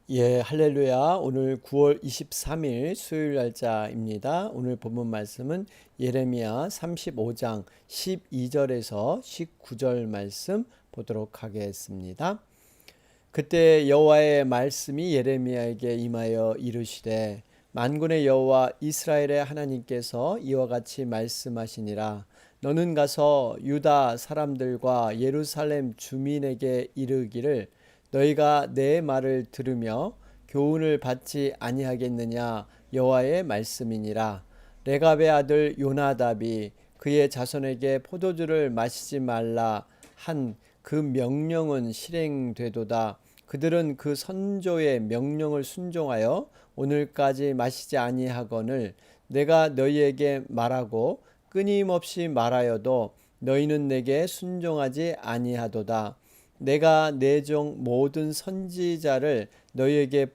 예, 할렐루야. 오늘 9월 23일 수요일 날짜입니다. 오늘 본문 말씀은 예레미야 35장 12절에서 19절 말씀 보도록 하겠습니다. 그때 여호와의 말씀이 예레미야에게 임하여 이르시되 만군의 여호와 이스라엘의 하나님께서 이와 같이 말씀하시니라. 너는 가서 유다 사람들과 예루살렘 주민에게 이르기를 너희가 내 말을 들으며 교훈을 받지 아니하겠느냐. 여호와의 말씀이니라. 레갑의 아들 요나답이 그의 자손에게 포도주를 마시지 말라 한 그 명령은 실행되도다. 그들은 그 선조의 명령을 순종하여 오늘까지 마시지 아니하거늘 내가 너희에게 말하고 끊임없이 말하여도 너희는 내게 순종하지 아니하도다. 내가 내 종 모든 선지자를 너희에게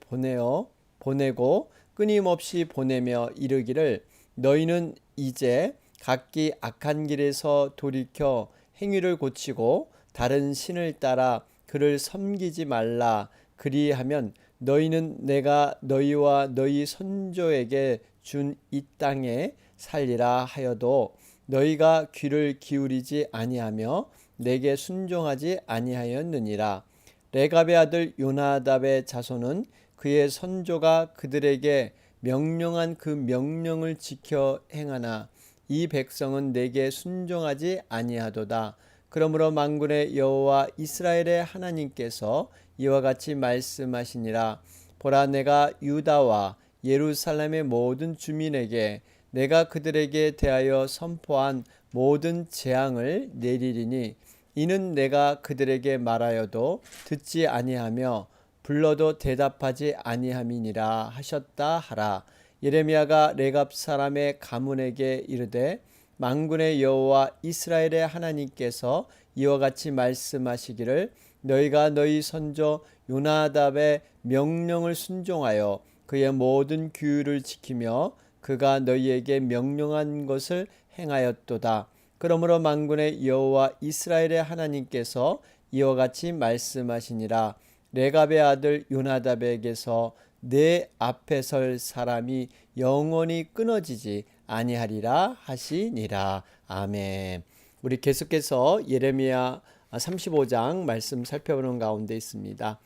보내고 끊임없이 보내며 이르기를 너희는 이제 각기 악한 길에서 돌이켜 행위를 고치고 다른 신을 따라 그를 섬기지 말라. 그리하면 너희는 내가 너희와 너희 선조에게 준 이 땅에 살리라 하여도 너희가 귀를 기울이지 아니하며 내게 순종하지 아니하였느니라. 레갑의 아들 요나답의 자손은 그의 선조가 그들에게 명령한 그 명령을 지켜 행하나 이 백성은 내게 순종하지 아니하도다. 그러므로 만군의 여호와 이스라엘의 하나님께서 이와 같이 말씀하시니라. 보라, 내가 유다와 예루살렘의 모든 주민에게 내가 그들에게 대하여 선포한 모든 재앙을 내리리니 이는 내가 그들에게 말하여도 듣지 아니하며 불러도 대답하지 아니함이니라 하셨다 하라. 예레미야가 레갑 사람의 가문에게 이르되 만군의 여호와 이스라엘의 하나님께서 이와 같이 말씀하시기를 너희가 너희 선조 요나답의 명령을 순종하여 그의 모든 규율을 지키며 그가 너희에게 명령한 것을 행하였도다. 그러므로 만군의 여호와 이스라엘의 하나님께서 이와 같이 말씀하시니라. 레갑의 아들 요나답에게서 내 앞에 설 사람이 영원히 끊어지지 아니하리라 하시니라. 아멘. 우리 계속해서 예레미야 35장 말씀 살펴보는 가운데 있습니다.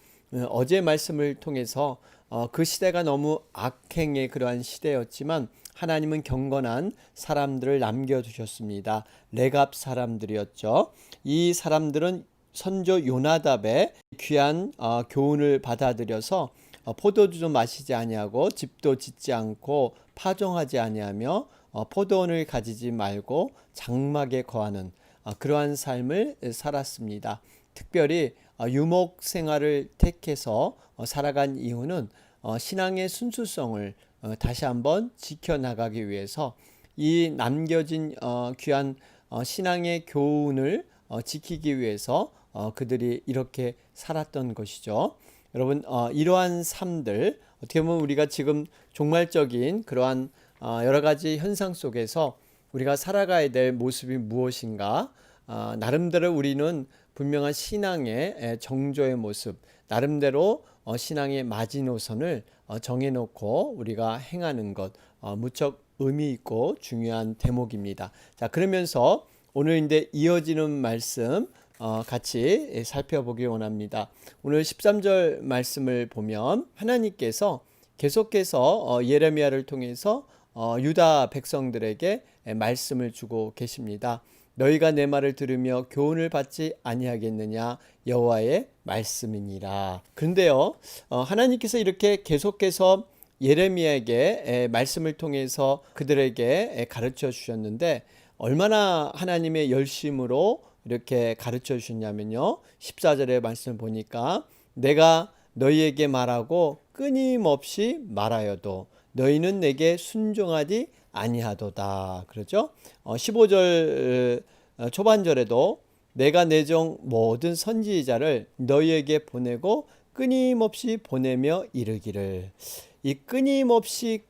어제 말씀을 통해서 그 시대가 너무 악행의 그러한 시대였지만 하나님은 경건한 사람들을 남겨두셨습니다. 레갑 사람들이었죠. 이 사람들은 선조 요나답의 귀한 교훈을 받아들여서 포도주도 마시지 아니하고 집도 짓지 않고 파종하지 아니하며 포도원을 가지지 말고 장막에 거하는 그러한 삶을 살았습니다. 특별히 유목 생활을 택해서 살아간 이유는 신앙의 순수성을 다시 한번 지켜나가기 위해서 이 남겨진 귀한 신앙의 교훈을 지키기 위해서 그들이 이렇게 살았던 것이죠. 여러분, 이러한 삶들 어떻게 보면 우리가 지금 종말적인 그러한 여러 가지 현상 속에서 우리가 살아가야 될 모습이 무엇인가? 나름대로 우리는 분명한 신앙의 정조의 모습, 나름대로 신앙의 마지노선을 정해놓고 우리가 행하는 것 무척 의미 있고 중요한 대목입니다. 자, 그러면서 오늘 이제 이어지는 말씀 같이 살펴보기 원합니다. 오늘 13절 말씀을 보면 하나님께서 계속해서 예레미야를 통해서 유다 백성들에게 말씀을 주고 계십니다. 너희가 내 말을 들으며 교훈을 받지 아니하겠느냐. 여호와의 말씀이니라. 그런데요, 하나님께서 이렇게 계속해서 예레미야에게 말씀을 통해서 그들에게 가르쳐 주셨는데 얼마나 하나님의 열심으로 이렇게 가르쳐 주셨냐면요, 14절의 말씀을 보니까 내가 너희에게 말하고 끊임없이 말하여도 너희는 내게 순종하지 아니하도다. 그렇죠? 15절 초반절에도 내가 내 종 모든 선지자를 너희에게 보내고 끊임없이 보내며 이르기를. 이 끊임없이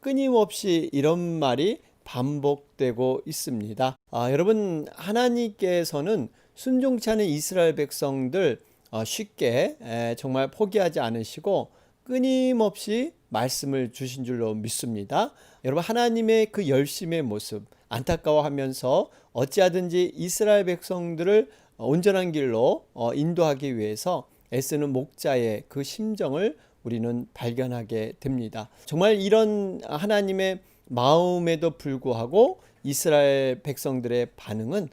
이런 말이 반복되고 있습니다. 여러분, 하나님께서는 순종치 않은 이스라엘 백성들 쉽게 정말 포기하지 않으시고 끊임없이 말씀을 주신 줄로 믿습니다. 여러분, 하나님의 그 열심의 모습 안타까워하면서 어찌하든지 이스라엘 백성들을 온전한 길로 인도하기 위해서 애쓰는 목자의 그 심정을 우리는 발견하게 됩니다. 정말 이런 하나님의 마음에도 불구하고 이스라엘 백성들의 반응은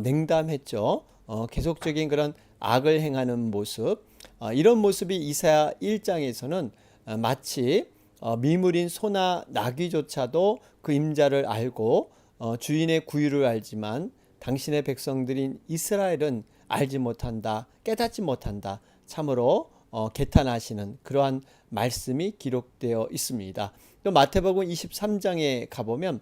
냉담했죠. 계속적인 그런 악을 행하는 모습, 이런 모습이 이사야 1장에서는 마치 미물인 소나 나귀조차도 그 임자를 알고 주인의 구유를 알지만 당신의 백성들인 이스라엘은 알지 못한다, 깨닫지 못한다. 참으로 개탄하시는 그러한 말씀이 기록되어 있습니다. 또 마태복음 23장에 가보면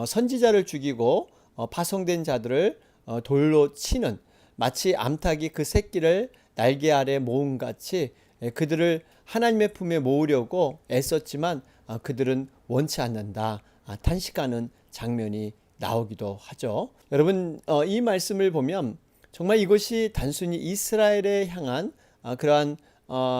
선지자를 죽이고 파송된 자들을 돌로 치는, 마치 암탉이 그 새끼를 날개 아래 모음같이 그들을 하나님의 품에 모으려고 애썼지만 그들은 원치 않는다, 탄식하는 장면이 나오기도 하죠. 여러분, 이 말씀을 보면 정말 이것이 단순히 이스라엘에 향한 그러한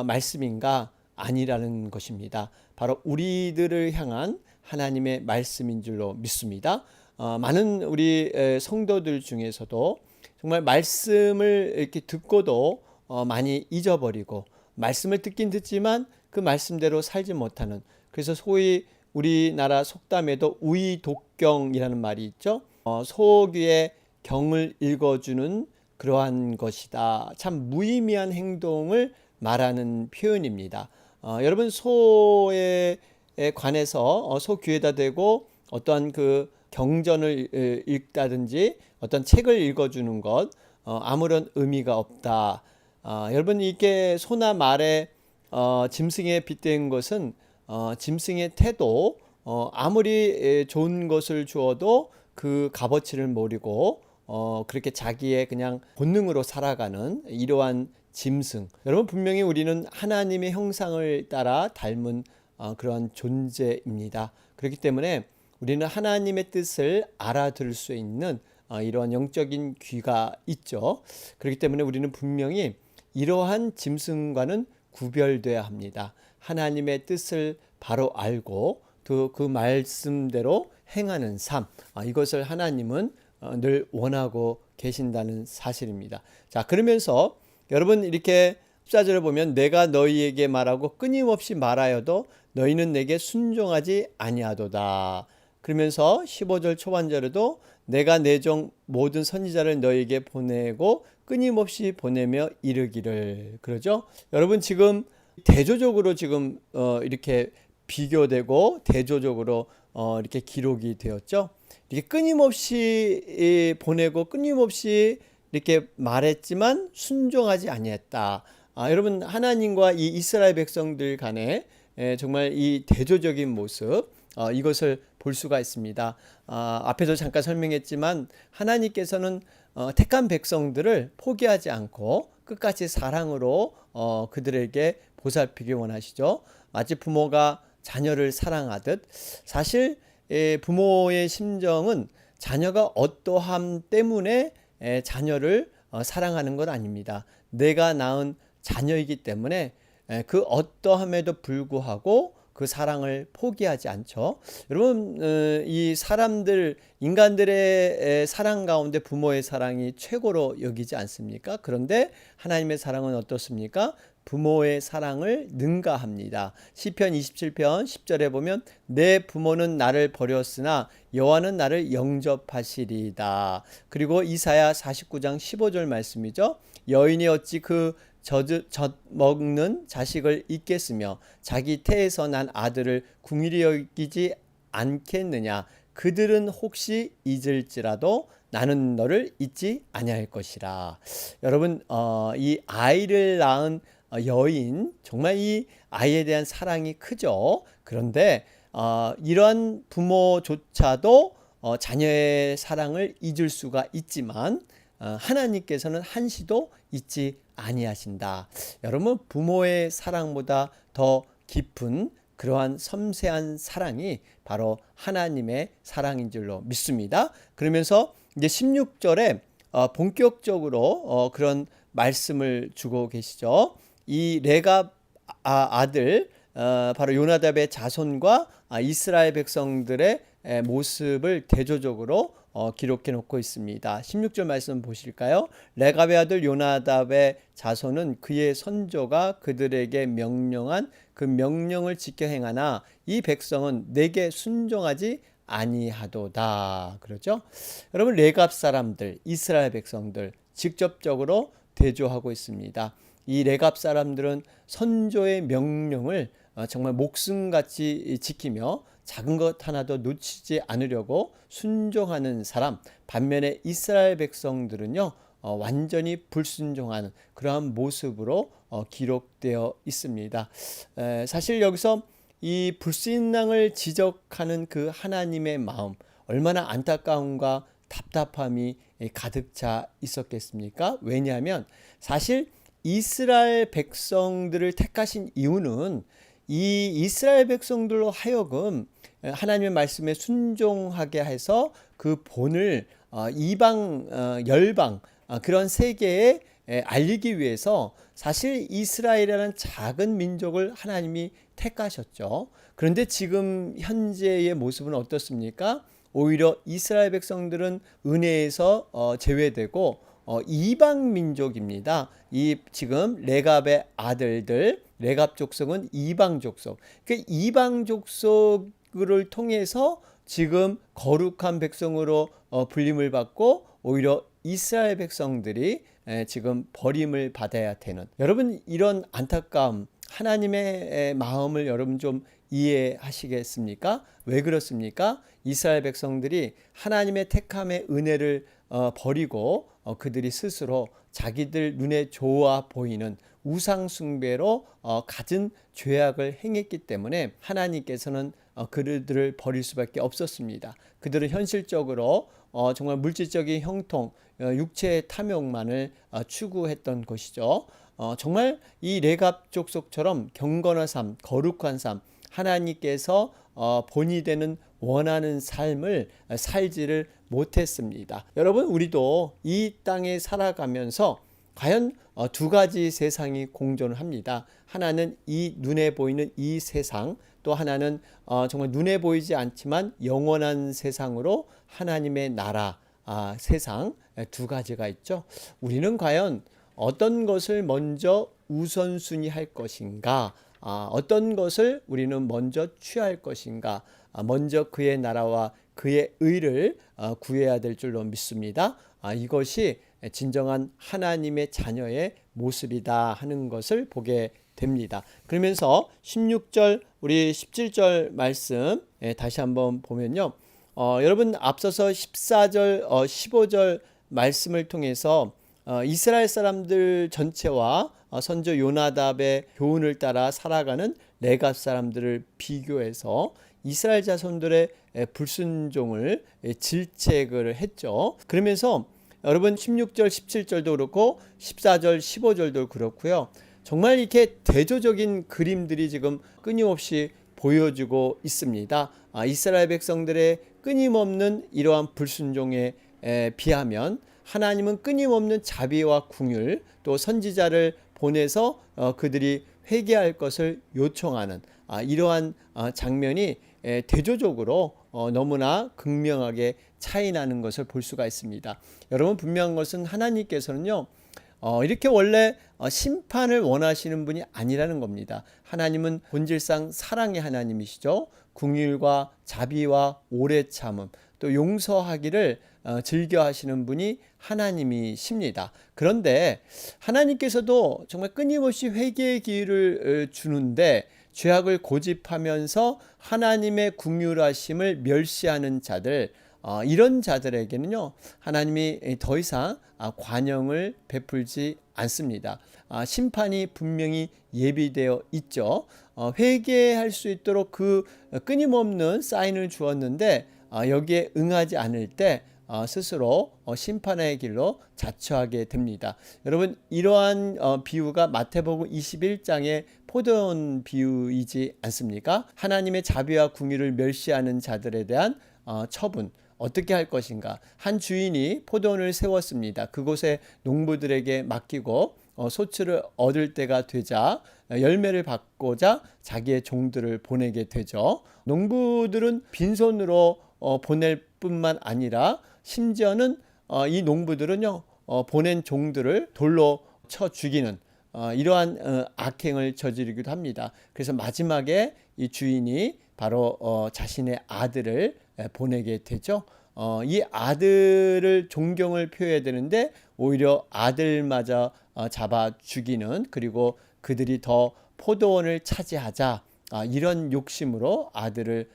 말씀인가? 아니라는 것입니다. 바로 우리들을 향한 하나님의 말씀인 줄로 믿습니다. 많은 우리 성도들 중에서도 정말 말씀을 이렇게 듣고도 많이 잊어버리고, 말씀을 듣긴 듣지만 그 말씀대로 살지 못하는, 그래서 소위 우리나라 속담에도 우의독경이라는 말이 있죠. 소귀의 경을 읽어주는 그러한 것이다. 참 무의미한 행동을 말하는 표현입니다. 여러분, 소에 관해서 소 귀에다 대고 어떠한 그 경전을 읽다든지 어떤 책을 읽어주는 것, 아무런 의미가 없다. 여러분, 이게 소나 말에 짐승에 빗댄 것은 짐승의 태도, 아무리 좋은 것을 주어도 그 값어치를 모르고 그렇게 자기의 그냥 본능으로 살아가는 이러한 짐승. 여러분, 분명히 우리는 하나님의 형상을 따라 닮은 그러한 존재입니다. 그렇기 때문에 우리는 하나님의 뜻을 알아들을 수 있는 이러한 영적인 귀가 있죠. 그렇기 때문에 우리는 분명히 이러한 짐승과는 구별돼야 합니다. 하나님의 뜻을 바로 알고 또 그 말씀대로 행하는 삶, 이것을 하나님은 늘 원하고 계신다는 사실입니다. 자, 그러면서 여러분, 이렇게 14절을 보면 내가 너희에게 말하고 끊임없이 말하여도 너희는 내게 순종하지 아니하도다. 그러면서 15절 초반절에도 내가 내 종 모든 선지자를 너희에게 보내고 끊임없이 보내며 이르기를, 그러죠. 여러분, 지금 대조적으로 지금 이렇게 비교되고 대조적으로 이렇게 기록이 되었죠. 이렇게 끊임없이 보내고 끊임없이 이렇게 말했지만 순종하지 아니했다. 여러분, 하나님과 이 이스라엘 백성들 간에 정말 이 대조적인 모습, 이것을 볼 수가 있습니다. 앞에도 잠깐 설명했지만 하나님께서는 택한 백성들을 포기하지 않고 끝까지 사랑으로 그들에게 보살피기 원하시죠. 마치 부모가 자녀를 사랑하듯, 사실 부모의 심정은 자녀가 어떠함 때문에 자녀를 사랑하는 것 아닙니다. 내가 낳은 자녀이기 때문에 그 어떠함에도 불구하고 그 사랑을 포기하지 않죠. 여러분, 이 사람들, 인간들의 사랑 가운데 부모의 사랑이 최고로 여기지 않습니까? 그런데 하나님의 사랑은 어떻습니까? 부모의 사랑을 능가합니다. 시편 27편 10절에 보면 내 부모는 나를 버렸으나 여호와는 나를 영접하시리다. 그리고 이사야 49장 15절 말씀이죠. 여인이 어찌 그 젖먹는 자식을 잊겠으며 자기 태에서 난 아들을 궁일이 여기지 않겠느냐. 그들은 혹시 잊을지라도 나는 너를 잊지 아니할 것이라. 여러분, 이 아이를 낳은 여인, 정말 이 아이에 대한 사랑이 크죠. 그런데 이러한 부모조차도 자녀의 사랑을 잊을 수가 있지만 하나님께서는 한시도 잊지 아니하신다. 여러분, 부모의 사랑보다 더 깊은 그러한 섬세한 사랑이 바로 하나님의 사랑인 줄로 믿습니다. 그러면서 이제 16절에 본격적으로 그런 말씀을 주고 계시죠. 이 레갑 아들 바로 요나답의 자손과 이스라엘 백성들의 모습을 대조적으로 기록해 놓고 있습니다. 16절 말씀 보실까요? 레갑의 아들 요나답의 자손은 그의 선조가 그들에게 명령한 그 명령을 지켜 행하나 이 백성은 내게 순종하지 아니하도다. 그러죠? 여러분, 레갑 사람들, 이스라엘 백성들 직접적으로 대조하고 있습니다. 이 레갑 사람들은 선조의 명령을 정말 목숨같이 지키며 작은 것 하나도 놓치지 않으려고 순종하는 사람, 반면에 이스라엘 백성들은요 완전히 불순종하는 그러한 모습으로 기록되어 있습니다. 사실 여기서 이 불신앙을 지적하는 그 하나님의 마음, 얼마나 안타까움과 답답함이 가득 차 있었겠습니까? 왜냐하면 사실 이스라엘 백성들을 택하신 이유는 이 이스라엘 백성들로 하여금 하나님의 말씀에 순종하게 해서 그 본을 이방 열방 그런 세계에 알리기 위해서 사실 이스라엘이라는 작은 민족을 하나님이 택하셨죠. 그런데 지금 현재의 모습은 어떻습니까? 오히려 이스라엘 백성들은 은혜에서 제외되고 이방 민족입니다. 이 지금 레갑의 아들들, 레갑 족속은 이방 족속. 그 이방 족속을 통해서 지금 거룩한 백성으로 불림을 받고 오히려 이스라엘 백성들이 지금 버림을 받아야 되는, 여러분 이런 안타까움, 하나님의 마음을 여러분 좀 이해하시겠습니까? 왜 그렇습니까? 이스라엘 백성들이 하나님의 택함의 은혜를 버리고 그들이 스스로 자기들 눈에 좋아 보이는 우상 숭배로 갖은 죄악을 행했기 때문에 하나님께서는 그들을 버릴 수밖에 없었습니다. 그들은 현실적으로 정말 물질적인 형통, 육체의 탐욕만을 추구했던 것이죠. 정말 이 레갑 족속처럼 경건한 삶, 거룩한 삶, 하나님께서 본이 되는 원하는 삶을 살지를 못했습니다. 여러분, 우리도 이 땅에 살아가면서 과연 두 가지 세상이 공존을 합니다. 하나는 이 눈에 보이는 이 세상, 또 하나는 정말 눈에 보이지 않지만 영원한 세상으로 하나님의 나라 세상, 두 가지가 있죠. 우리는 과연 어떤 것을 먼저 우선순위 할 것인가, 어떤 것을 우리는 먼저 취할 것인가, 먼저 그의 나라와 그의 의를 구해야 될 줄로 믿습니다. 이것이 진정한 하나님의 자녀의 모습이다 하는 것을 보게 됩니다. 그러면서 16절, 우리 17절 말씀 다시 한번 보면요. 여러분 앞서서 14절, 15절 말씀을 통해서 이스라엘 사람들 전체와 선조 요나답의 교훈을 따라 살아가는 레갑 사람들을 비교해서 이스라엘 자손들의 불순종을 질책을 했죠. 그러면서 여러분 16절, 17절도 그렇고 14절, 15절도 그렇고요. 정말 이렇게 대조적인 그림들이 지금 끊임없이 보여주고 있습니다. 이스라엘 백성들의 끊임없는 이러한 불순종에 비하면 하나님은 끊임없는 자비와 긍휼, 또 선지자를 보내서 그들이 회개할 것을 요청하는 이러한 장면이 대조적으로 너무나 극명하게 차이나는 것을 볼 수가 있습니다. 여러분, 분명한 것은 하나님께서는요 이렇게 원래 심판을 원하시는 분이 아니라는 겁니다. 하나님은 본질상 사랑의 하나님이시죠. 긍휼과 자비와 오래 참음, 또 용서하기를 즐겨 하시는 분이 하나님이십니다. 그런데 하나님께서도 정말 끊임없이 회개의 기회를 주는데 죄악을 고집하면서 하나님의 긍휼하심을 멸시하는 자들, 이런 자들에게는요 하나님이 더 이상 관용을 베풀지 않습니다. 심판이 분명히 예비되어 있죠. 회개할 수 있도록 그 끊임없는 사인을 주었는데 여기에 응하지 않을 때 스스로 심판의 길로 자처하게 됩니다. 여러분, 이러한 비유가 마태복음 21장의 포도원 비유이지 않습니까? 하나님의 자비와 긍휼을 멸시하는 자들에 대한 처분, 어떻게 할 것인가? 한 주인이 포도원을 세웠습니다. 그곳에 농부들에게 맡기고 소출을 얻을 때가 되자 열매를 받고자 자기의 종들을 보내게 되죠. 농부들은 빈손으로 보낼 뿐만 아니라 심지어는 이 농부들은요 보낸 종들을 돌로 쳐 죽이는 이러한 악행을 저지르기도 합니다. 그래서 마지막에 이 주인이 바로 자신의 아들을 보내게 되죠. 이 아들을 존경을 표해야 되는데 오히려 아들마저 잡아 죽이는, 그리고 그들이 더 포도원을 차지하자 이런 욕심으로 아들을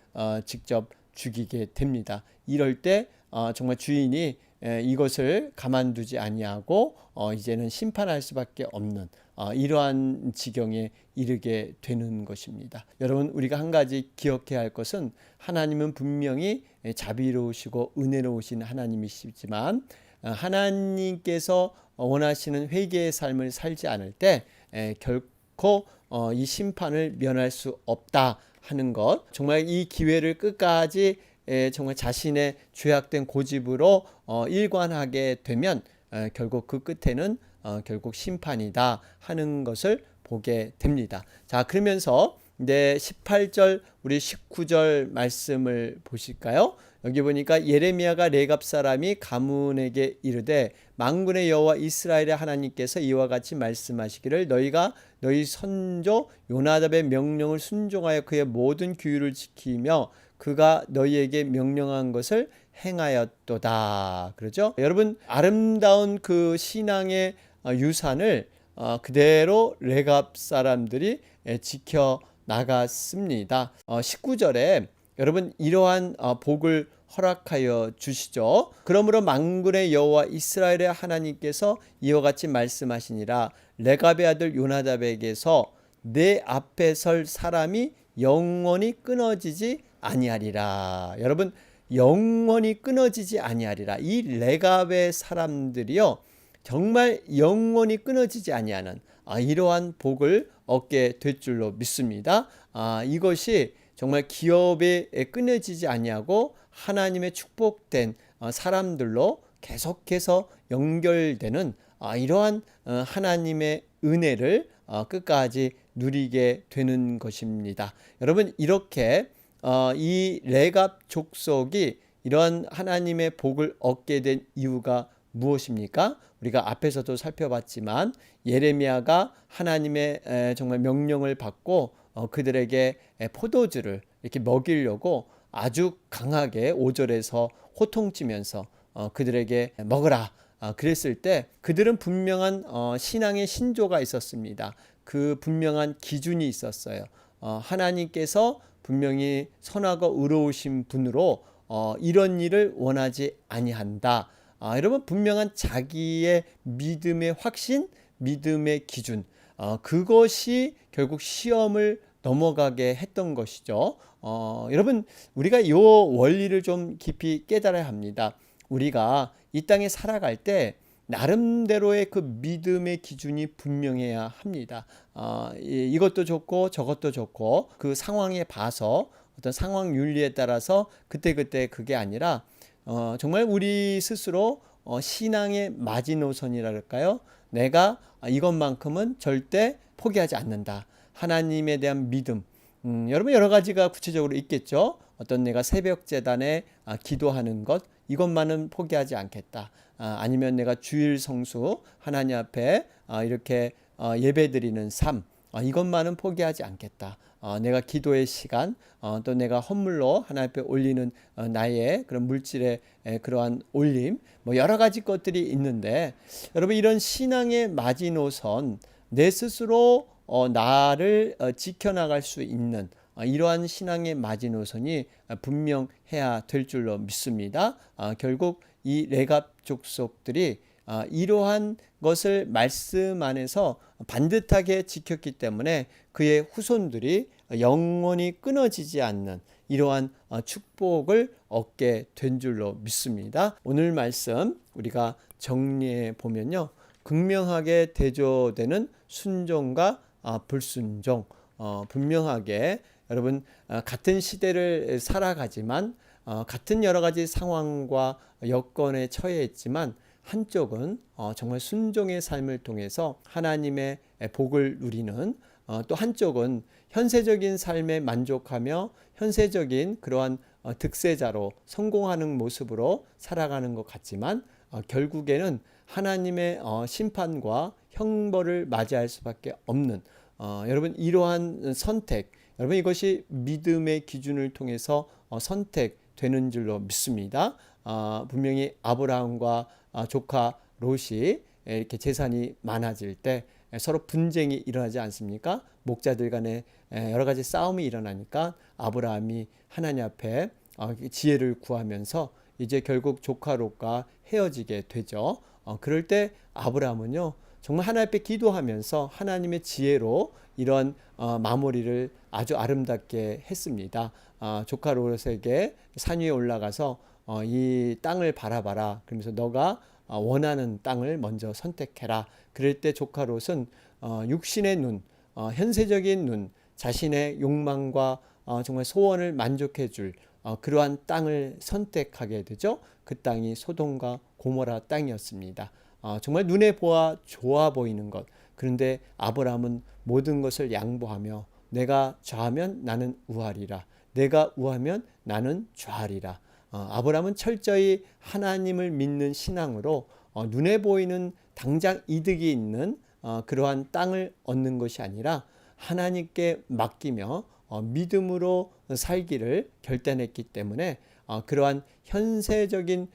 직접 죽이게 됩니다. 이럴 때 정말 주인이 이것을 가만두지 아니하고 이제는 심판할 수밖에 없는 이러한 지경에 이르게 되는 것입니다. 여러분, 우리가 한 가지 기억해야 할 것은 하나님은 분명히 자비로우시고 은혜로우신 하나님이시지만 하나님께서 원하시는 회개의 삶을 살지 않을 때 결코 이 심판을 면할 수 없다 하는 것, 정말 이 기회를 끝까지 정말 자신의 죄악된 고집으로 일관하게 되면 결국 그 끝에는 결국 심판이다 하는 것을 보게 됩니다. 자, 그러면서 이제 18절 우리 19절 말씀을 보실까요? 여기 보니까 예레미야가 레갑 사람이 가문에게 이르되 만군의 여호와 이스라엘의 하나님께서 이와 같이 말씀하시기를 너희가 너희 선조 요나답의 명령을 순종하여 그의 모든 규율을 지키며 그가 너희에게 명령한 것을 행하였도다. 그러죠? 여러분, 아름다운 그 신앙의 유산을 그대로 레갑 사람들이 지켜 나갔습니다. 19절에 여러분 이러한 복을 허락하여 주시죠. 그러므로 만군의 여호와 이스라엘의 하나님께서 이와 같이 말씀하시니라 레갑의 아들 요나답에게서 내 앞에 설 사람이 영원히 끊어지지 아니하리라. 여러분, 영원히 끊어지지 아니하리라. 이 레갑의 사람들이요 정말 영원히 끊어지지 아니하는 이러한 복을 얻게 될 줄로 믿습니다. 이것이 정말 기업에 끊어지지 아니하고 하나님의 축복된 사람들로 계속해서 연결되는 이러한 하나님의 은혜를 끝까지 누리게 되는 것입니다. 여러분, 이렇게 이 레갑 족속이 이러한 하나님의 복을 얻게 된 이유가 무엇입니까? 우리가 앞에서도 살펴봤지만 예레미야가 하나님의 정말 명령을 받고 그들에게 포도주를 이렇게 먹이려고 아주 강하게 5절에서 호통치면서 그들에게 먹으라 그랬을 때 그들은 분명한 신앙의 신조가 있었습니다. 그 분명한 기준이 있었어요. 하나님께서 분명히 선하고 의로우신 분으로 이런 일을 원하지 아니한다. 여러분, 분명한 자기의 믿음의 확신, 믿음의 기준, 그것이 결국 시험을 넘어가게 했던 것이죠. 여러분, 우리가 이 원리를 좀 깊이 깨달아야 합니다. 우리가 이 땅에 살아갈 때 나름대로의 그 믿음의 기준이 분명해야 합니다. 이것도 좋고 저것도 좋고 그 상황에 봐서 어떤 상황 윤리에 따라서 그때그때 그게 아니라 정말 우리 스스로 신앙의 마지노선이랄까요? 내가 이것만큼은 절대 포기하지 않는다. 하나님에 대한 믿음. 여러분 여러 가지가 구체적으로 있겠죠. 어떤 내가 새벽 제단에 기도하는 것 이것만은 포기하지 않겠다. 아니면 내가 주일 성수 하나님 앞에 이렇게 예배드리는 삶 이것만은 포기하지 않겠다. 내가 기도의 시간 또 내가 헌물로 하나님 앞에 올리는 나의 그런 물질의 그러한 올림 뭐 여러 가지 것들이 있는데 여러분 이런 신앙의 마지노선 내 스스로 나를 지켜나갈 수 있는 이러한 신앙의 마지노선이 분명해야 될 줄로 믿습니다. 결국 이 레갑 족속들이 이러한 것을 말씀 안에서 반듯하게 지켰기 때문에 그의 후손들이 영원히 끊어지지 않는 이러한 축복을 얻게 된 줄로 믿습니다. 오늘 말씀 우리가 정리해 보면요. 극명하게 대조되는 순종과 불순종 분명하게 여러분 같은 시대를 살아가지만 같은 여러 가지 상황과 여건에 처해 있지만 한쪽은 정말 순종의 삶을 통해서 하나님의 복을 누리는, 또 한쪽은 현세적인 삶에 만족하며 현세적인 그러한 득세자로 성공하는 모습으로 살아가는 것 같지만 결국에는 하나님의 심판과 형벌을 맞이할 수밖에 없는, 여러분 이러한 선택, 여러분 이것이 믿음의 기준을 통해서 선택되는 줄로 믿습니다. 분명히 아브라함과 조카 롯이 이렇게 재산이 많아질 때 서로 분쟁이 일어나지 않습니까? 목자들 간에 여러 가지 싸움이 일어나니까 아브라함이 하나님 앞에 지혜를 구하면서 이제 결국 조카 롯과 헤어지게 되죠. 그럴 때 아브라함은요, 정말 하나님 앞에 기도하면서 하나님의 지혜로 이런 마무리를 아주 아름답게 했습니다. 조카 롯에게 산 위에 올라가서 이 땅을 바라봐라. 그러면서 너가 원하는 땅을 먼저 선택해라. 그럴 때 조카 롯은 육신의 눈, 현세적인 눈, 자신의 욕망과 정말 소원을 만족해 줄 그러한 땅을 선택하게 되죠. 그 땅이 소돔과 고모라 땅이었습니다. 정말 눈에 보아 좋아 보이는 것. 그런데 아브라함은 모든 것을 양보하며 내가 좌하면 나는 우하리라. 내가 우하면 나는 좌하리라. 아브라함은 철저히 하나님을 믿는 신앙으로 눈에 보이는 당장 이득이 있는 그러한 땅을 얻는 것이 아니라 하나님께 맡기며 믿음으로 살기를 결단했기 때문에 그러한 현세적인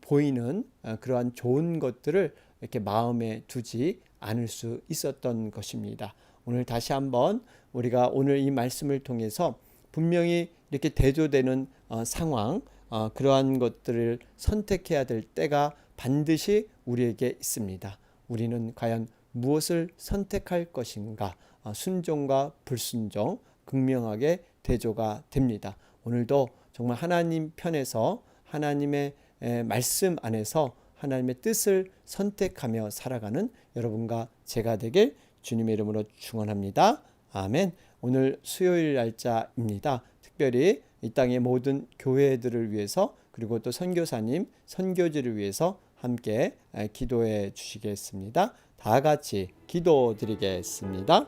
보이는 그러한 좋은 것들을 이렇게 마음에 두지 않을 수 있었던 것입니다. 오늘 다시 한번 우리가 오늘 이 말씀을 통해서 분명히 이렇게 대조되는 상황, 그러한 것들을 선택해야 될 때가 반드시 우리에게 있습니다. 우리는 과연 무엇을 선택할 것인가? 순종과 불순종 극명하게 대조가 됩니다. 오늘도 정말 하나님 편에서 하나님의 말씀 안에서 하나님의 뜻을 선택하며 살아가는 여러분과 제가 되길 주님의 이름으로 축원합니다. 아멘. 오늘 수요일 날짜입니다. 특별히 이 땅의 모든 교회들을 위해서 그리고 또 선교사님, 선교지를 위해서 함께 기도해 주시겠습니다. 다 같이 기도드리겠습니다.